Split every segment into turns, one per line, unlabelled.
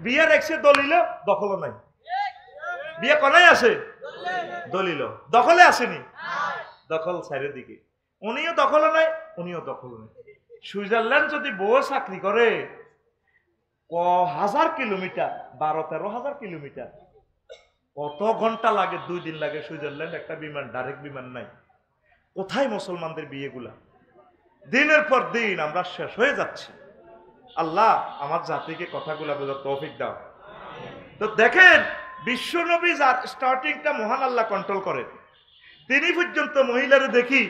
বিয়ে রেখছে দলিল দখল নাই, বিয়ে কনাই আছে দলিল, দখলে আসেনি, দখল সাইডের দিকে, উনিও দখল নাই উনিও দখল নাই। সুইজারল্যান্ড যদি বউ চাকরি করে হাজার কিলোমিটার, 12-13,000 কিলোমিটার, কত ঘন্টা লাগে, 2 দিন লাগে সুইজারল্যান্ড একটা বিমান, ডাইরেক্ট বিমান নাই। কোথায় মুসলমানদের বিয়েগুলা? দিনের পর দিন আমরা শেষ হয়ে যাচ্ছি। আল্লাহ আমার জাতিকে কথাগুলা বোঝার তৌফিক দাও। তো দেখেন বিশ্বনবী যার স্টার্টিংটা মহান আল্লাহ কন্ট্রোল করে, তিনি পর্যন্ত মহিলারে দেখি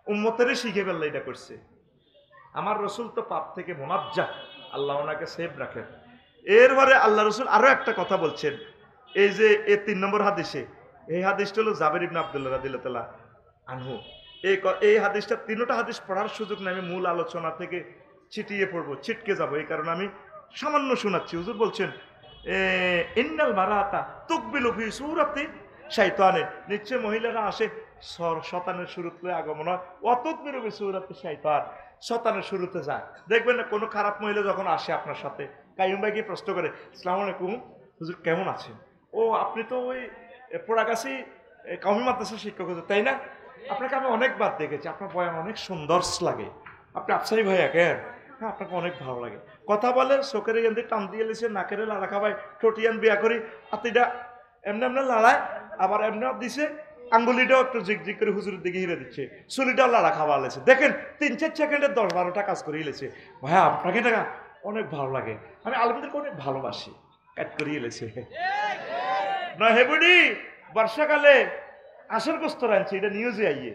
উম্মতেরই শিখে ফেললে এটা করছে। আমার রসুল তো পাপ থেকে মুনাজ্জাহ, আল্লাহ ওনাকে সেভ রাখেন। এরপরে আল্লাহ রসুল আরো একটা কথা বলছেন, এই যে 3 নম্বর হাদিসে, এই হাদিসটা হলো জাবের ইবনে আব্দুল্লাহ রাদিয়াল্লাহু তাআলা আনহু। এই হাদিসটা, 3টা হাদিস পড়ার সুযোগ নেই, আমি মূল আলোচনা থেকে ছিটিয়ে পড়বো, ছিটকে যাবো, এই কারণে আমি সামান্য শোনাচ্ছি। হুজুর বলছেন ইন্নাল মারাতা তুকবিলু ফি সূরাতি শাইতানের, নিশ্চয় মহিলারা আসে শয়তানের শুরুতে আগমন হয়, ওয়াতুকবিলু ফি সূরাতি শাইতান, শয়তানের শুরুতে যায়। দেখবেন না কোনো খারাপ মহিলা যখন আসে আপনার সাথে, কাইয়ুম ভাই কি প্রশ্ন করে, আসসালামু আলাইকুম হুজুর কেমন আছেন? ও আপনি তো ওই পোড়াগাছি কওমি মাদ্রাসার শিক্ষক হুজুর, তাই না? আপনাকে আমি অনেকবার দেখেছি, আপনার বয়ান অনেক সুন্দর লাগে, আপনি আফসারি ভাইয়া কেন? হ্যাঁ আপনাকে অনেক ভালো লাগে। কথা বলে চোখের এখান টান দিয়ে লেছে, নাকের লাড়া খাবাই, ঠোঁটিয়ান বিয়া করি, হাতিটা এমনি এমনি লাড়ায়, আবার এমনি দিছে, আঙ্গুলিটাও একটু জিগ করে হুজুরের দিকে হিরে দিচ্ছে, চুলিটাও লাড়া খাওয়া লেছে। দেখেন 3-4 সেকেন্ডে 10-12টা কাজ করিয়ে লেছে। ভাইয়া আপনাকে টাকা অনেক ভালো লাগে, আমি আলমদেরকে অনেক ভালোবাসি, কাজ করিয়ে লেছে। না হেবুডি বর্ষাকালে হাঁসের গোস্ত রাঁধছে, এটা নিউজে আইয়ে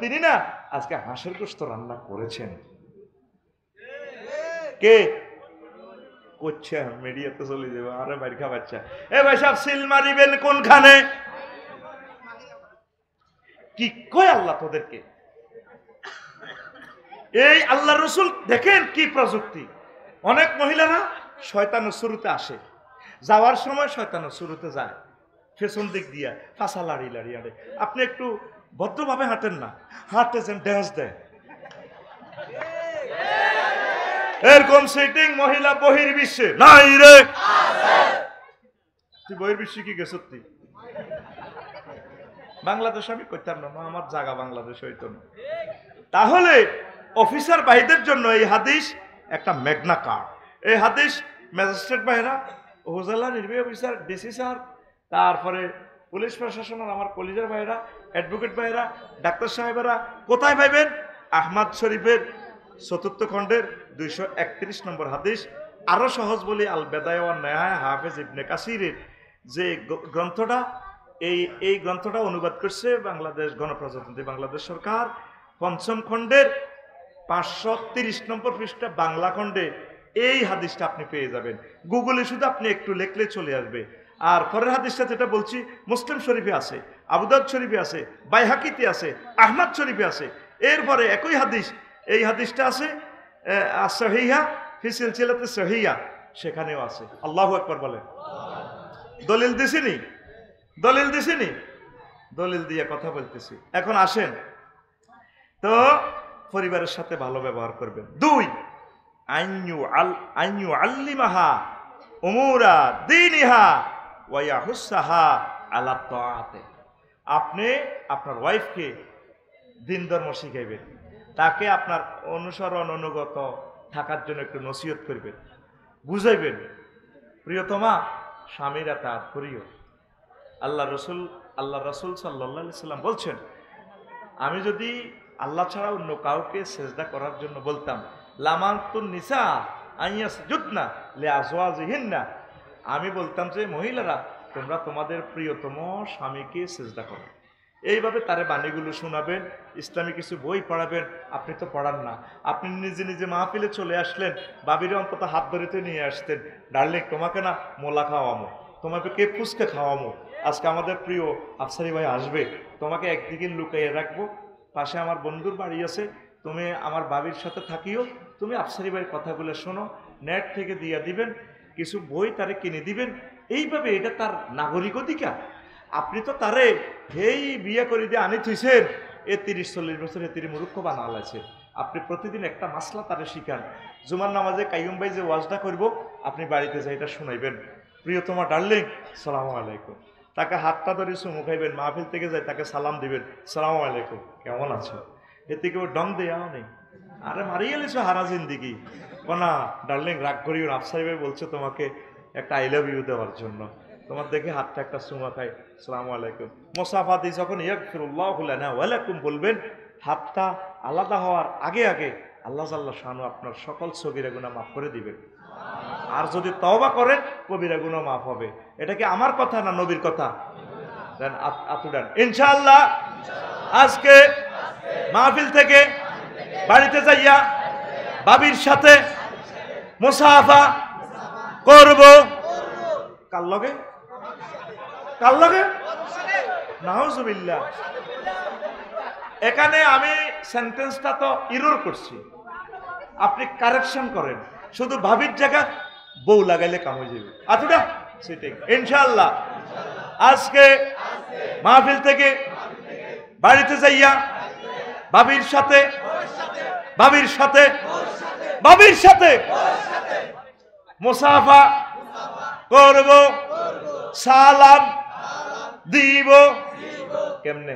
তিনি না আজকে হাঁসের গোস্ত রান্না করেছেন। কে করছে? মিডিয়াতে চলে যাবে, আরে বাইর খা বাচ্চা, এ ভাই সাহেব সিল মারিবেন কোনখানে? কি কয় আল্লাহ তোদেরকে? এই আল্লাহ রসুল দেখেন কি প্রযুক্তি। অনেক মহিলারা শয়তানের শুরুতে আসে, যাওয়ার সময় শয়তানের শুরুতে যায়, পেছন দিক দিয়া ফাঁসা লাড়ি আড়ে। আপনি একটু ভদ্রভাবে হাঁটেন না, হাঁটতেছেন ড্যান্স দেয়, এরকম সেটিং মহিলা বহির্বিশ্বে নাই রে। তুই বহির্বিশ্বে কি গেছ? তুই বাংলাদেশ আমি করতাম না, আমার জায়গা বাংলাদেশ হইতো না। তাহলে অফিসার ভাইদের জন্য এই হাদিস একটা মেঘনা কার্ড। এই হাদিস ম্যাজিস্ট্রেট ভাইরা, উপজেলা নির্বাহী অফিসার, ডিসি স্যার, তারপরে পুলিশ প্রশাসনের আমার কলেজের ভাইরা, অ্যাডভোকেট ভাইরা, ডাক্তার সাহেবেরা কোথায় পাইবেন? আহমদ শরীফের 4th খণ্ডের 231 নম্বর হাদিস। আরো সহজ বলি, আল বেদায়া ওয়ান নেহায়া হাফেজ ইবনে কাসিরের যে গ্রন্থটা, এই গ্রন্থটা অনুবাদ করছে বাংলাদেশ গণপ্রজাতন্ত্রী বাংলাদেশ সরকার। 5ম খণ্ডের 530 নম্বর পৃষ্ঠা বাংলা খণ্ডে এই হাদিসটা আপনি পেয়ে যাবেন। গুগলে শুধু আপনি একটু লিখলে চলে আসবে। আর পরের হাদিসটা যেটা বলছি মুসলিম শরীফে আছে, আবু দাউদ শরীফে আছে, বাইহাকিতে আছে, আহমদ শরীফে আছে। এরপরে একই হাদিস, এই হাদিসটা আছে সহিহা ফি সিলসিলাতে সহিহা, সেখানেও আছে। আল্লাহু আকবার বলেন। দলিল দিছিনি? দলিল দিছিনি? দলিল দিয়ে কথা বলতেছি। এখন আসেন তো, পরিবারের সাথে ভালো ব্যবহার করবেন। 2 আইয়ু আল্লিমাহা উমুরা দীনিহা ওয়া ইয়াহুসাহা আলা তাআতে। আপনি আপনার ওয়াইফকে দিন ধর্ম শিখাইবেন, তাকে আপনার অনুসরণ অনুগত থাকার জন্য একটু নসিহত করবেন, বুঝাইবেন। প্রিয়তমা স্বামীর আতাত করিও। আল্লাহ রসুল সাল্লাল্লাহু আলাইহি সাল্লাম বলছেন, আমি যদি আল্লাহ ছাড়া অন্য কাউকে সেজদা করার জন্য বলতাম, লামাতুন নিসা আইয়াসজুদনা লিআজওয়াজিহিন্না, আমি বলতাম যে মহিলারা তোমরা তোমাদের প্রিয়তম স্বামীকে সেজদা করো। এইভাবে তারে বাণীগুলো শোনাবেন, ইসলামী কিছু বই পড়াবেন। আপনি তো পড়ান না, আপনি নিজে নিজে মাহফিলে চলে আসলেন, বাবিরে অন্তত হাত ধরিতে নিয়ে আসতেন, ডার্লিং তোমাকে না মোলা খাওয়ামো, তোমাকে কে ফুচকা খাওয়ামো, আজকে আমাদের প্রিয় আফসারি ভাই আসবে, তোমাকে একদিকে লুকাইয়ে রাখবো, পাশে আমার বন্ধুর বাড়ি আছে, তুমি আমার বাবির সাথে থাকিও, তুমি আফসারি ভাইয়ের কথাগুলো শোনো, নেট থেকে দিয়ে দিবেন, কিছু বই তারে কিনে দিবেন। এইভাবে এটা তার নাগরিক অধিকার। আপনি তো তারে হেই বিয়ে করে দিয়ে আনি থইছেন, এ 30-40 বছর তিনি মূর্খ বানাল আছে, আপনি প্রতিদিন একটা মাসলা তারে শিখান। জুমার নামাজে কাইয়ুম ভাই যে ওয়াজটা করব আপনি বাড়িতে যাই এটা শুনাইবেন, প্রিয়তমা ডার্লিং সালামু আলাইকুম, তাকে হাতটা ধরে চুমু খাইবেন, মাহফিল থেকে যাই তাকে সালাম দিবেন, সালামু আলাইকুম কেমন আছো, এতে কেউ ডং দেওয়াও নেই। আরে মারিয়ে গেছো হারা জিন্দিগি। না ডার্লিং রাগ করিও, আফসারি ভাই বলছে তোমাকে একটা আই লাভ ইউ দেওয়ার জন্য, তোমার দেখে হাতটা একটা চুমা খাই, সালামু আলাইকুম। মোসাফা দিয়ে যখন ইয়াগফিরুল্লাহু লানা ওয়া লাকুম বলবেন, হাতটা আলাদা হওয়ার আগে আগে আল্লাহ জাল্লা শানু আপনার সকল সগীরা গুনাহ মাফ করে দিবেন। আর যদি তওবা করেন কবিরা গুনাহ মাফ হবে। এটা কি আমার কথা না নবীর কথা? দেন আতুডান ইনশাআল্লাহ। আজকে মাহফিল থেকে বাড়িতে যাইয়া বাবির সাথে মুসাফা করব। কার লগে? কার লগে? নাউজুবিল্লাহ। এখানে আমি সেন্টেন্সটা তো ইরর করছি, আপনি কারেকশন করেন। শুধু ভাবির জায়গা বউ লাগাইলে কাম হয়ে যাবে। আতুডা সেটাই ইনশাআল্লাহ। আজকে মাহফিল থেকে বাড়িতে যাইয়া বাবির সাথে বাবির সাথে বাবির সাথে মুসাফা করব, সালাম দিব। কেমনে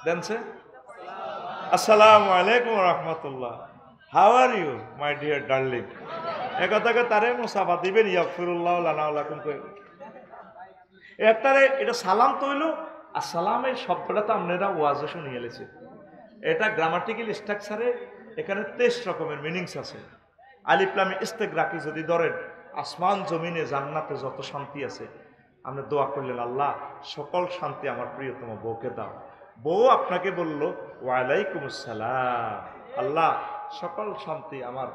দেনছে? আসসালামু আলাইকুম ওয়া রাহমাতুল্লাহ, how are you my dear darling. একথাকে তারে মুসাফা দিবেন, ইয়াগফিরুল্লাহু লানা ওয়া লাকুম কই একটারে। এটা সালাম তো হইলো, আর সালামের শব্দটা তো আপনারা ওয়াজে শুনিয়ে এলেছে। এটা গ্রামাটিক্যাল স্ট্রাকচারে এখানে 23 রকমের মিনিংস আছে। আলিফ লাম ইস্তেগরাকি যদি ধরেন, আসমান জমিনে জান্নাতে যত শান্তি আছে, আপনি দোয়া করলেন আল্লাহ সকল শান্তি আমার প্রিয়তম বউকে দাও। বউ আপনাকে বলল ওয়ালাইকুম আসসালাম, আল্লাহ সকল শান্তি আমার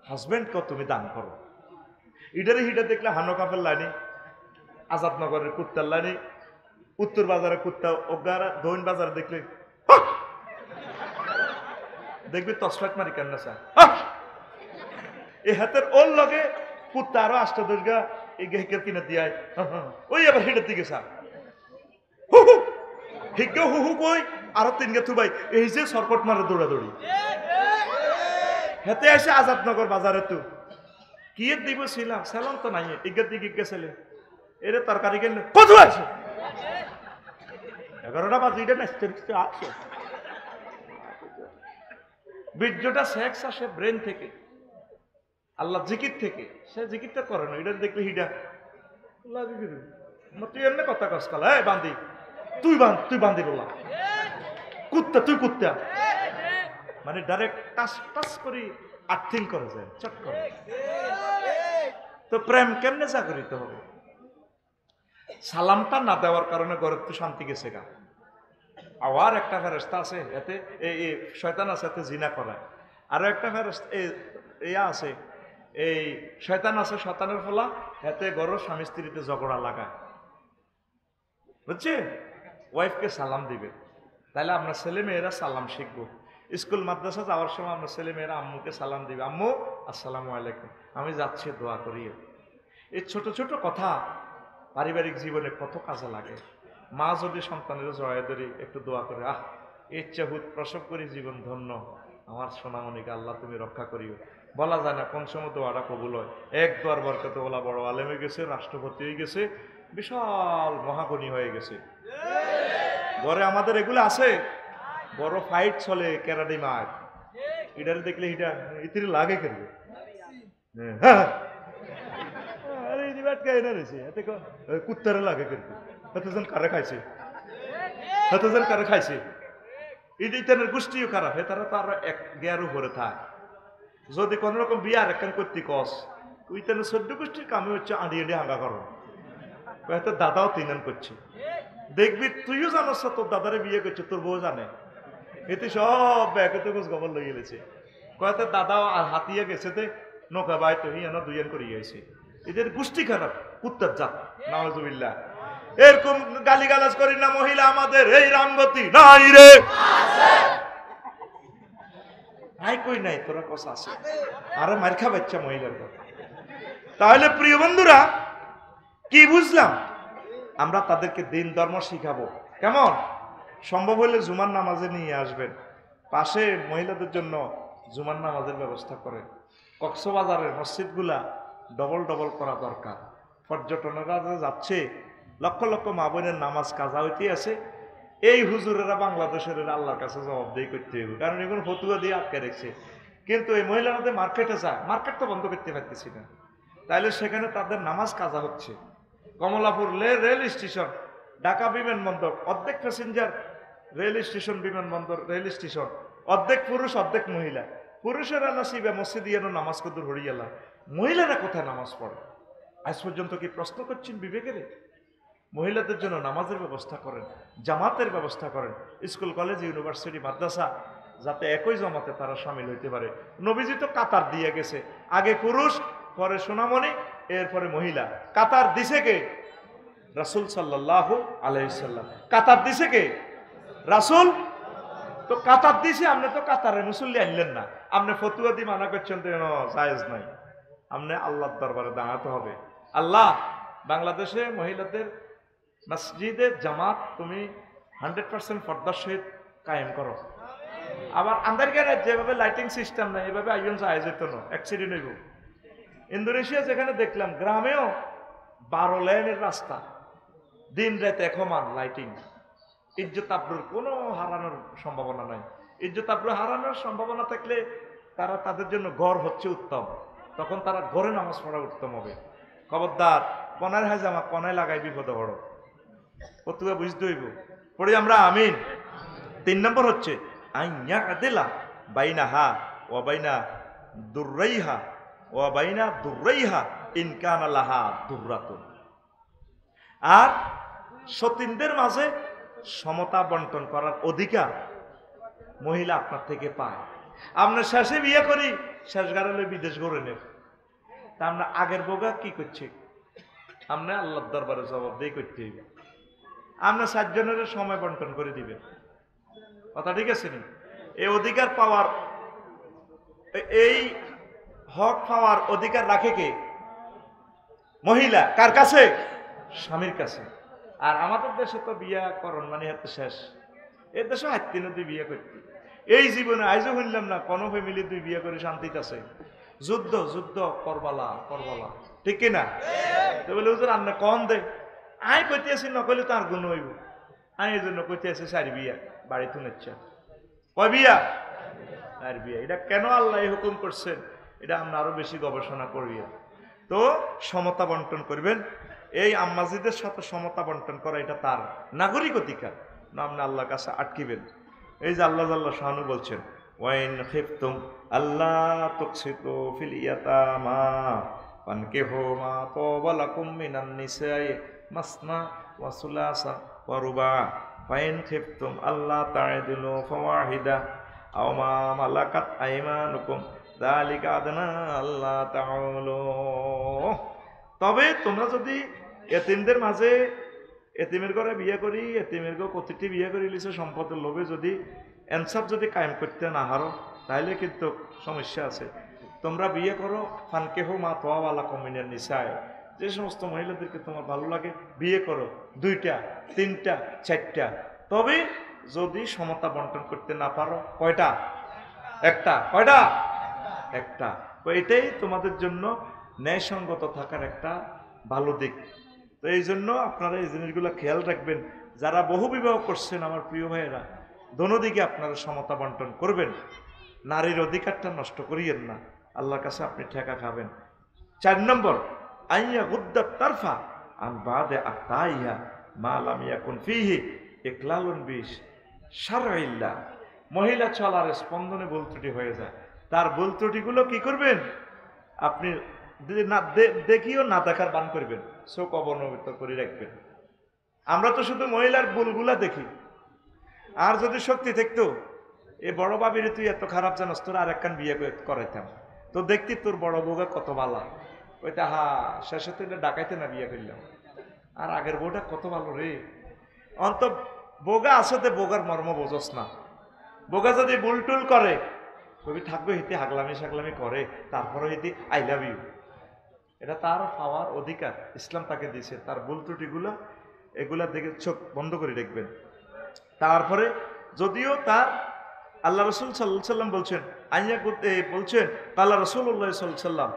হাজবেন্ডকে তুমি দান করো। ইডারে হিডা দেখলে হানকাফের লাইনি, আজাদনগরের কুত্তার লাইনি, উত্তর বাজারের কুত্তা ওগারা, দৈন বাজারে দেখলে দেখবি তসফাত মারি কেন স্যার এই হাতের ওর লগে কুত্তা আরো 8-10 গা এই গেহিকের কিনে দিয়ায়, ওই আবার হিডের দিকে স্যার হু হু হিগে হু হু কই আরো 3 গা থুবাই, এই যে সরকট মারে দৌড়াদৌড়ি। হেতে এসে আজাদনগর বাজারে তো কি দিব ছিলাম, সেলন তো নাই, ইজ্ঞার দিকে গেছিলে এরে তরকারি কিনলে কত আছে 11টা বাজে, এটা নাচতে আসছে। বীর্যটা সেক্স আসে ব্রেন থেকে, আল্লাহ জিকির থেকে, সে জিকিরটা করে না। এটা দেখলে হিডা তুই এমনি কথা কস কাল, হ্যাঁ বান্দি তুই বান্দি বললা কুত্তা, তুই কুত্তা, মানে ডাইরেক্ট টাচ টাচ করি আর্থিং করে যায় চট করে। তো প্রেম কেমনে জাগরিত হবে? সালামটা না দেওয়ার কারণে ঘরের তো শান্তি গেছে গা। আবার একটা ফেরেশতা আছে এতে এই শয়তান আছে এতে জিনা করায়, আরো একটা ফেরেশতা ইয়া আছে, এই শয়তান আছে, শয়তানের ফলা এতে ঘরের স্বামী স্ত্রীতে ঝগড়া লাগায়, বুঝছে? ওয়াইফকে সালাম দিবে, তাহলে আমরা ছেলে মেয়েরা সালাম শিখবো। স্কুল মাদ্রাসা যাওয়ার সময় আমরা ছেলে মেয়েরা আম্মুকে সালাম দিবে, আম্মু আসসালামু আলাইকুম, আমি যাচ্ছি দোয়া করিয়ে। এই ছোট ছোট কথা পারিবারিক জীবনে কত কাজে লাগে। মা যদি সন্তানের জড়ায় ধরে একটু দোয়া করে, আহ ইচ্ছা হুত প্রসব করি জীবন ধন্য, আমার সোনামণিকে আল্লাহ তুমি রক্ষা করিও, বলা যায় না কোন সময় দোয়াটা কবুল হয়। এক দোয়ার বরকতে বলা বড় আলেম হয়ে গেছে, রাষ্ট্রপতি হয়ে গেছে, বিশাল মহাগণী হয়ে গেছে। ঘরে আমাদের এগুলো আছে, বড় ফাইট চলে ক্যারাডি মাঠ, এটারে দেখলে এটা ইতির লাগে করবে। আরে ইনিবাট কে এনে রয়েছে এতে কুত্তারে লাগে করবে, এতজন কারে খাইছে, এতজন কারে খাইছে, ইটানের গোষ্ঠীও খারাপ, হে তারা তো আরো এক গেয়ার উপরে থাক। যদি কোন রকম বিয়ার একখান করতে কস, ওই তেন 14 গোষ্ঠীর কামে হচ্ছে আঁড়ি আঁড়ি হাঙ্গা করো, হয়তো দাদাও 3 করছে। দেখবি তুইও জানোস তোর দাদারে বিয়ে করছে, তোর বউ জানে, এতে সব ব্যাগে তো খোঁজ খবর লইয়ে গেছে, কয়তো দাদাও হাতিয়ে গেছে তে নৌকা বাই তো হিয়ানো 2 করে গেছে। এদের গোষ্ঠী খারাপ, কুত্তার জাত, নাউজুবিল্লাহ। এরকম গালিগালাজ করি না মহিলা আমাদের এই রামগতি নাই রে, নাই কই নাই, তোরা কথা আছে আরে মার খা বাচ্চা মহিলার কথা। তাহলে প্রিয় বন্ধুরা কি বুঝলাম? আমরা তাদেরকে দিন ধর্ম শিখাবো। কেমন? সম্ভব হলে জুমার নামাজে নিয়ে আসবেন, পাশে মহিলাদের জন্য জুমার নামাজের ব্যবস্থা করে। কক্সবাজারের মসজিদগুলা ডবল ডবল করা দরকার। পর্যটনেরা যাচ্ছে, লক্ষ লক্ষ মা বোনের নামাজ কাজা হইতে আছে, এই হুজুরেরা বাংলাদেশের আল্লাহর কাছে জবাবদেহি করতে হবে, কারণ এগুলো ফতুয়া দিয়ে আটকে রেখেছে। কিন্তু এই মহিলাদের মার্কেটে যায়, মার্কেট তো বন্ধ করতে পারতেছি না, তাইলে সেখানে তাদের নামাজ কাজা হচ্ছে। কমলাপুর রেল স্টেশন, ঢাকা বিমানবন্দর, অর্ধেক প্যাসেঞ্জার, রেল স্টেশন, বিমানবন্দর, রেল স্টেশন, অর্ধেক পুরুষ অর্ধেক মহিলা। পুরুষেরা নাসিবে মসজিদে যেন নামাজ কদুর হরিয়ালা, মহিলারা কোথায় নামাজ পড়ে? আজ পর্যন্ত কি প্রশ্ন করছেন বিবেকের? মহিলাদের জন্য নামাজের ব্যবস্থা করেন, জামাতের ব্যবস্থা করেন, স্কুল কলেজ ইউনিভার্সিটি মাদ্রাসা যাতে একই জামাতে তারা সামিল হইতে পারে। নবীজি তো কাতার দিয়ে গেছে, আগে পুরুষ, পরে সোনামণি, এরপরে মহিলা। কাতার দিছে কে? রাসূল সাল্লাল্লাহু আলাইহি সাল্লাম। কাতার দিছে কে? রাসূল। তো কাতার দিছে, আপনি তো কাতারের মুসল্লি আনলেন না, আপনি ফতুয়া দিয়ে মানা করছেন তো জায়েজ নাই। আপনি আল্লাহর দরবারে দাঁড়াতে হবে। আল্লাহ, বাংলাদেশে মহিলাদের মসজিদে জামাত তুমি 100% পর্দার সহিত কায়েম করো। আবার আন্দারগারে যেভাবে লাইটিং সিস্টেম নাই, এভাবে আয়োজন যায় যেত না, অ্যাক্সিডেন্ট হইব। ইন্দোনেশিয়া যেখানে দেখলাম, গ্রামেও 12 লেনের রাস্তা, দিন রাত একমান লাইটিং। ইজ্জত আব্রুর কোনো হারানোর সম্ভাবনা নাই। ইজ্জত আব্রু হারানোর সম্ভাবনা থাকলে তারা, তাদের জন্য ঘর হচ্ছে উত্তম, তখন তারা ঘরে নামাজ পড়া উত্তম হবে। খবরদার, কনার হাজামা কনায় লাগাই বিপদে বড়, কতটা বুঝতে হইব। পড়ি আমরা আমিন। 3 নম্বর হচ্ছে আইয়া আদিলা বাইনা হা ও বাইনা দুর্রাইহা ও বাইনা দুর্রাইহা ইনকান লাহা দুর্রাতুন। আর সতীনদের মাঝে সমতা বন্টন করার অধিকার মহিলা আপনার থেকে পায়। আমরা শেষে বিয়ে করি, শেষ গাড়লে বিদেশ গড়ে নেব, তা আমরা আগের বোগা কি করছি? আমরা আল্লাহর দরবারে জবাবদেহি করতে হইবে। আমরা 7 জনের সময় বন্টন করে দিবে, কথা ঠিক আছে নি? এই অধিকার পাওয়ার, এই হক পাওয়ার অধিকার রাখে কে? মহিলা। কার কাছে? স্বামীর কাছে। আর আমাদের দেশে তো বিয়া করণ মানে হাতে শেষ। এর দেশে হাত্তি নদী বিয়ে করতে, এই জীবনে আইজও শুনলাম না কোনো ফ্যামিলি তুই বিয়ে করে শান্তিতে আছে। যুদ্ধ যুদ্ধ করবালা করবালা, ঠিক কিনা? তো বলে হুজুর আন্না কম দে, আই কইতে আসি নকলে তার গুণ হইব। আমি এই জন্য কইতে আসি 4 বিয়া বাড়ি তুলেছে। কয় বিয়া? 4 বিয়া। এটা কেন আল্লাহ হুকুম করছেন, এটা আমরা আরো বেশি গবেষণা করি। তো সমতা বন্টন করবেন, এই আম্মাজিদের সাথে সমতা বন্টন করা এটা তার নাগরিক অধিকার, না আপনি আল্লাহর কাছে আটকিবেন। এই যে আল্লাহ জাল্লা শানু বলছেন, ওয়াইন খিফতুম আল্লাহ তুকসিতু ফিল ইয়াতামা ফানকিহু মা তাবা লাকুম মিনান নিসাই মাসনা ওয়া সুলাসা ওয়া রুবা ওয়াইন খিফতুম আল্লাহ তা'দিলু ফাওয়াহিদা আও মা মালাকাত আইমানুকুম যালিকা আদনা আল্লাহ তা'উলু। তবে তোমরা যদি এতিমদের মাঝে, এতিমের ঘরে বিয়ে করি, এতিমের ঘর প্রতিটি বিয়ে করে লিছে সম্পদের লোভে যদি এনসাফ যদি কায়েম করতে না হারো, তাহলে কিন্তু সমস্যা আছে। তোমরা বিয়ে করো, ফানকেহু মা তোয়াওয়ালা কমিনের নিসায়, যে সমস্ত মহিলাদেরকে তোমার ভালো লাগে বিয়ে করো, 2টা 3টা 4টা। তবে যদি সমতা বন্টন করতে না পারো, কয়টা? একটা। কয়টা? একটা। তো এটাই তোমাদের জন্য ন্যায়সঙ্গত থাকার একটা ভালো দিক। তো এই জন্য আপনারা এই জিনিসগুলো খেয়াল রাখবেন। যারা বহু বিবাহ করছেন আমার প্রিয় ভাইয়েরা, দোনোদিকে আপনারা সমতা বন্টন করবেন, নারীর অধিকারটা নষ্ট করিয়েন না, আল্লাহর কাছে আপনি ঠেকা খাবেন। 4 নম্বর আইয়া গুদ্দাত তারফা আন বাদে আতাইয়া মা লাম ইয়াকুন ফিহি ইকলালুন বিশ শারঈল্লাহ। মহিলা চলার স্পন্দনে ভুল ত্রুটি হয়ে যায়, তার ভুল ত্রুটিগুলো কি করবেন? আপনি দেখিও না দেখার বান করবেন, চোখ অবনমিত করে রাখবেন। আমরা তো শুধু মহিলার ভুলগুলা দেখি, আর যদি শক্তি থাকতো এই বড় বাবির তুই এত খারাপ জানাস, তোর আর একখান বিয়ে করাইতাম, তো দেখতি তোর বড় বউ가 কত ভালো, ওইটা হা শেষে তো এটা ডাকাইতে না বিয়ে করলাম, আর আগের বউটা কত ভালো রে। অন্ত বউগা আসতে বউগার মর্ম বোঝস না। বউগা যদি বুলটুল করে কবি থাকবে হিতে হাগলামি সাগলামি করে, তারপরে হিতে আই লাভ ইউ, এটা তার পাওয়ার অধিকার, ইসলাম তাকে দিয়েছে। তার ভুল ত্রুটিগুলা এগুলা দেখে চোখ বন্ধ করে দেখবেন। তারপরে যদিও তার আল্লাহ রসুল সাল্লাল্লাহু সাল্লাম বলছেন বলছেন আল্লাহ রসুল্লাহ সাল্লাম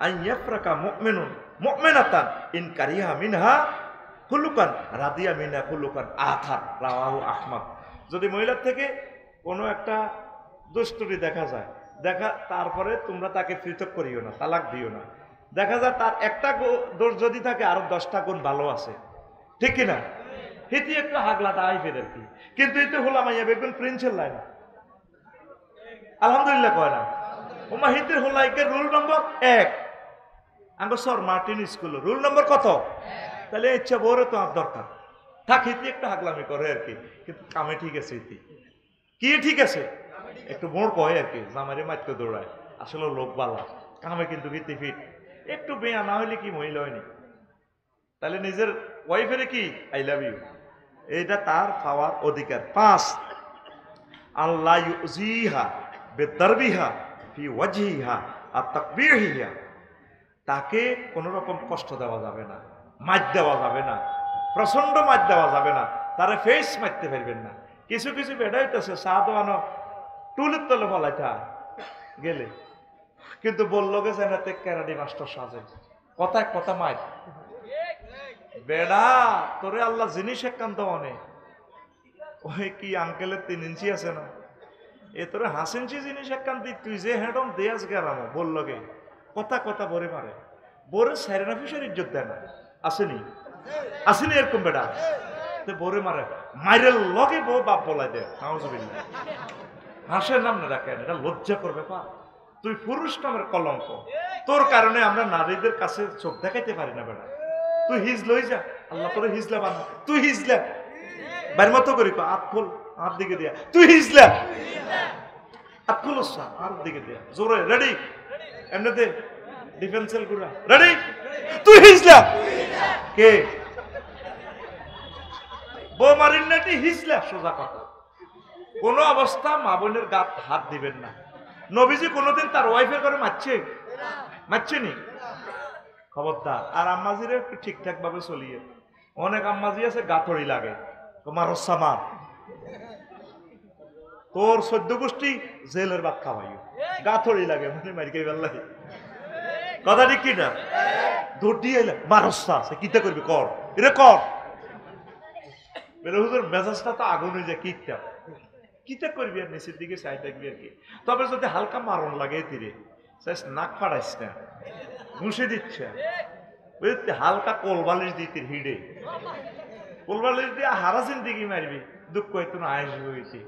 আইয়াফরাকা মুমিনুন মুমিনাতান ইন কারিহা মিনহা খুলুকান রাদিয়া মিনহা খুলুকান আখার রাওয়াহু আহমদ। যদি মহিলার থেকে কোনো একটা দুষ্টুরি দেখা যায়, তারপরে তোমরা তাকে পৃথক করিও না, তালাক দিও না। দেখা যায় তার একটা দোষ যদি থাকে আরো 10টা গুণ ভালো আছে, ঠিক কিনা? হিতি একটু হাগলাটা আইফের আর কি, কিন্তু এতে হলাম আইয়া বেগুন প্রিন্সের লাইন আলহামদুলিল্লাহ কয় না। ওমা হিতির হোলাইকের রুল নম্বর 1, আঙ্গো সর মার্টিন স্কুল রুল নম্বর কত? তাহলে ইচ্ছা বড় তো আর দরকার থাক, হিতি একটু হাগলামি করে আর কি, কিন্তু কামে ঠিক আছে। হিতি কি ঠিক আছে? একটু মোড় কয় আর কি, জামারে মাইতে দৌড়ায়, আসলে লোক বালা, কামে কিন্তু হিতি ফিট। একটু বেয়া না হইলে কি মহিলা হয়নি? তাহলে নিজের ওয়াইফের কি আই লাভ ইউ, এটা তার পাওয়ার অধিকার। 5 আল্লাহ ইউজিহা বেদারবিহা ফি ওয়াজহিহা আর তাকবীরহিহা, তাকে কোন রকম কষ্ট দেওয়া যাবে না, মার দেওয়া যাবে না, প্রচন্ড মার দেওয়া যাবে না, তারে ফেস মারতে পারবেন না। কিছু কিছু বেড়াইতেছে চা দোয়ানো টুলের তলে বলাইতা গেলে, কিন্তু বললো গে জানাতে ক্যারাডি মাস্টার সাজে, কথায় কথা মার। বেড়া তোরে আল্লাহ জিনিস একান্ত মনে, ওই কি আঙ্কেলের 3 ইঞ্চি আছে না, এ তোরে 5 ইঞ্চি জিনিস একান্তি, তুই যে হেডম দেয়াস গেরামো বললো গে, কথা কথা বরে মারে, বরে সাইরেনা ফিসের ইজ্জত দেয় না। আসেনি আসেনি এরকম বেড়া, বরে মারে, মাইরের লগে বউ বাপ বলাই দেয়। হাসের নাম না রাখেন, এটা লজ্জা করবে পা, তুই পুরুষ নামের কলঙ্ক, তোর কারণে আমরা নারীদের কাছে চোখ দেখাইতে পারি না বেড়া। তুই হিজ লই যা, আল্লাহ তোরে হিজলা বানা, তুই হিজলা বাইর মতো করি হাত খোল, হাত দিকে দিয়া, তুই হিজলা হাত খোল, হাত দিকে দিয়া জোরে, রেডি এমনিতে ডিফেন্সেল গুলা রেডি, তুই হিজলা কে বউ মারিন নাটি হিজলা, সোজা কথা। কোন অবস্থা মা বোনের গাত হাত দিবেন না। নবীজি কোনোদিন তার ওয়াইফের করে মারছে নি, খবরদার। আর আম্মাজিরে একটু ঠিকঠাক ভাবে চলিয়ে, অনেক আম্মাজি আছে গাথড়ি লাগে, তোমার রসামার তোর 14 গোষ্ঠী জেলের ভাত খাওয়াইও, গাথড়ি লাগে মানে মারিকে বেল্লাই, কথা ঠিক কিনা? দৌড় এলে মারসা আছে, কিতা করবি কর, এটা কর। হুজুর মেজাজটা তো আগুন হয়ে যায়, কিতা করবি আর নিচের দিকে চাই থাকবি আর কি। তবে যদি হালকা মারণ লাগে তীরে নাক ফাড়াইস না, ঘুষে দিচ্ছে, বুঝলি হালকা কোলবালিশ দিতে হিড়ে, কোলবালিশ দিয়ে হারাসিন দিকে মারবি, দুঃখ হয়তো না আসবে হয়েছে,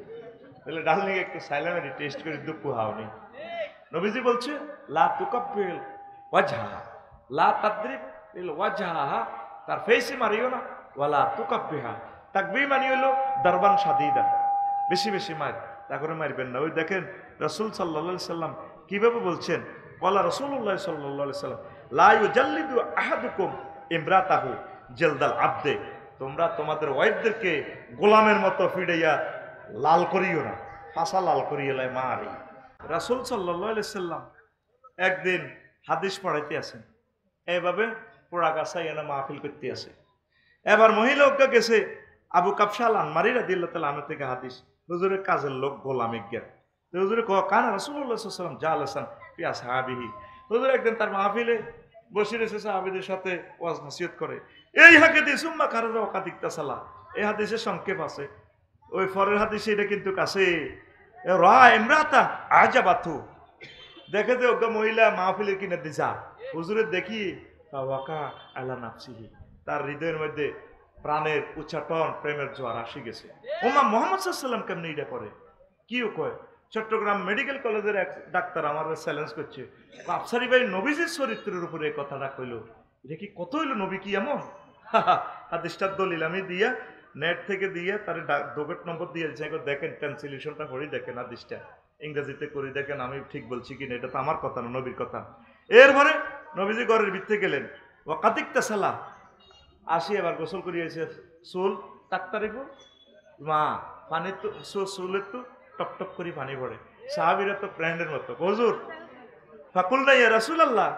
তাহলে ডালনি একটু সাইলামারি টেস্ট করে দুঃখ হাওনি। নবীজি বলছে লা তুকাব্বিল ওয়াজহা লা তাদরিব ওয়াজহা, তার ফেসে মারিও না, ওয়ালা তুকাব্বিহা, তাকবীর মানে হলো দারবান সাদিদা, বেশি বেশি মার, তা করে মারবেন না। ওই দেখেন রাসূল সাল্লাল্লাহু আলাইহি সাল্লাম কিভাবে বলছেন, ওয়ালা রাসূলুল্লাহ সাল্লাল্লাহু আলাইহি সাল্লাম লা ইউজাল্লিদু আহাদুকুম ইমরাতাহু জালদাল আবদে, তোমরা তোমাদের ওয়াইফদেরকে গোলামের মতো ফিড়াইয়া লাল করিও না, পাশা লাল করিয়ে লাই মারি। রাসূল সাল্লাল্লাহু আলাইহি সাল্লাম একদিন হাদিস পড়াইতে আছেন, এইভাবে পোড়া গাছা এনে মাহফিল করতে আছে। এবার মহিলা ওকে গেছে আবু কাবশা আল আনমারি রাদিয়াল্লাহু তাআলা আনহু থেকে হাদিস, হুজুরের কাজের লোক গোলামিক জ্ঞান, তো হুজুরে কানা রাসূলুল্লাহ সাল্লাল্লাহু আলাইহি ওয়াসাল্লাম জালাসান ফি আসহাবিহি, হুজুর একদিন তার মাহফিলে বসে রয়েছে, সাহাবীদের সাথে ওয়াজ নসিহত করে। এই হাদিস সুম্মা কারারা ওয়াকাদিক তাসালা, এই হাদিসের সংক্ষেপ আছে, ওই পরের হাদিসে এটা কিন্তু কাছে রা ইমরাতা আজাবাতু, দেখে যে ওগা মহিলা মাহফিলের কিনে দিছা, হুজুরের দেখি ওয়াকা আলা নাফসিহি, তার হৃদয়ের মধ্যে প্রাণের উচ্চাটন প্রেমের জোয়ার আসি গেছে। ওমা মুহাম্মদ সাল্লাল্লাহু আলাইহি ওয়াসাল্লাম কেমনে এটা করে, কিও কয়? চট্টগ্রাম মেডিকেল কলেজের এক ডাক্তার আমার চ্যালেঞ্জ করছে, আফসারি ভাই নবীজির চরিত্রের উপরে কথাটা কইলো, এটা কি কত হইলো, নবী কি এমন? হাদিসটার দলিল আমি দিয়া নেট থেকে দিয়ে তার ডোবেট নম্বর দিয়ে দেখেন, ট্রান্সলেশনটা করে দেখেন, হাদিসটা ইংরেজিতে করে দেখেন, আমি ঠিক বলছি কিনা, এটা তো আমার কথা না, নবীর কথা। এরপরে নবীজি ঘরের ভিতরে গেলেন, ওয়াকাদিক তাসালা, আসি এবার গোসল করিয়েছে, চুল ডাক্তারিব মা পানি তো চুলের তো টপ টপ করে পানি পড়ে, সাহাবীরা তো ফ্রেন্ডের মতো, হুজুর ফাকুল না ইয়া রাসূলুল্লাহ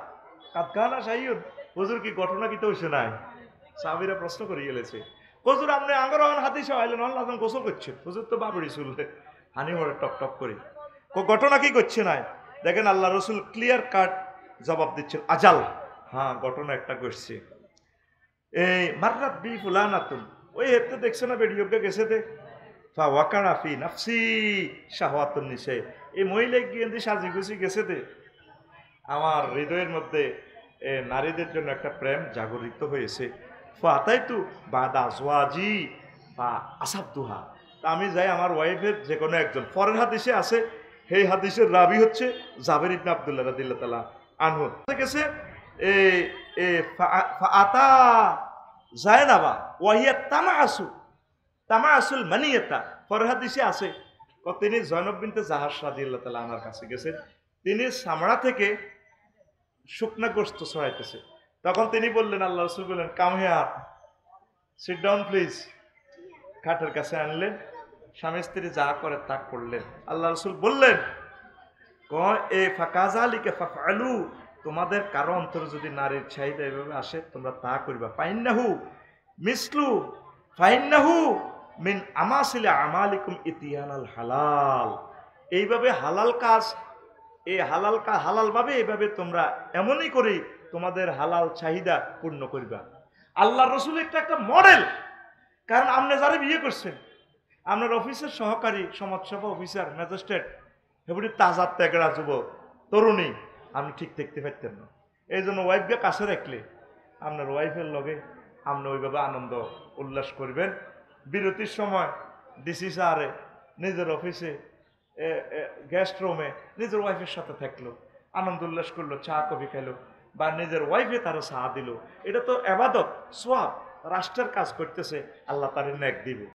কাদগানা সাইয়্যিদ, হুজুর কি ঘটনা কি তো হইছে নাই? সাহাবীরা প্রশ্ন করে গেলেছে, হুজুর আপনি আঙ্গরন হাদিস আইলেন, আল্লাহ গোসল করছে, হুজুর তো বাবড়ি চুল, হানি হরে টপ টপ করে। ঘটনা কি করছে না দেখেন, আল্লাহ রসুল ক্লিয়ার কাট জবাব দিচ্ছেন আজাল। হ্যাঁ, ঘটনা একটা ঘটছে। এই মাররাত বি ফুলানাতুন, ওই হেতে দেখছে না বেডিওকে গেছে দে ওয়াকারা ফি নাফসি শাহওয়াতুন নিসে, এই মহিলা গিয়ে সাজি গুছি গেছে দে আমার হৃদয়ের মধ্যে নারীদের জন্য একটা প্রেম জাগরিত হয়েছে। ফাতাইতু বাদা আজওয়াজি বা আসাবদুহা, তা আমি যাই আমার ওয়াইফের যে কোনো একজন। পরের হাদিসে আছে, সেই হাদিসের রাবি হচ্ছে জাবের ইবনে আব্দুল্লাহ রাদিয়াল্লাহু তাআলা আনহু গেছে আতা জায়নাবা ওয়াহিয়া তামাআসুল মানিয়াতা। পরের হাদিসে আছে তিনি জয়নব বিনতে জাহাশ রাদিয়াল্লাহু তাআলা আনহার কাছে গেছেন, তিনি চামড়া থেকে শুকনা গোশত ছড়াইতেছে। তখন তিনি বললেন, আল্লাহ রাসূল বললেন come here, sit down please. খাটের কাছে আনলেন, স্বামী স্ত্রী যা করে তা করলেন। আল্লাহ রাসূল বললেন এ ফাকাযালিকা ফাফআলু, তোমাদের কারো অন্তরে যদি নারীর চাহিদা এভাবে আসে তোমরা তা করবা। ফাইন্নাহু মিন আমাসিলি আমালিকুম ইতিয়ানাল হালাল, এইভাবে হালাল কাজ, এই হালাল ভাবে এইভাবে তোমরা এমনই করে তোমাদের হালাল চাহিদা পূর্ণ করবা। আল্লাহ রসুল একটা মডেল। কারণ আপনি যারা বিয়ে করছেন, আপনার অফিসের সহকারী, সমাজসেবা অফিসার, ম্যাজিস্ট্রেট, এগুলি তাজা ত্যাগরা যুবক তরুণী, আপনি ঠিক দেখতে পারতেন না। এই জন্য ওয়াইফকে কাছে রাখলে আপনার ওয়াইফের লগে আপনি ওইভাবে আনন্দ উল্লাস করবেন। বিরতির সময় ডিসি স্যারে নিজের অফিসে গেস্ট রুমে নিজের ওয়াইফের সাথে থাকলো, আনন্দ উল্লাস করলো, চা কফি খাইলো, বা নিজের ওয়াইফে তারা চা দিল। এটা তো এবাদত, সোয়াব, রাষ্ট্রের কাজ করতেছে, আল্লাহ তার নেক দিবে।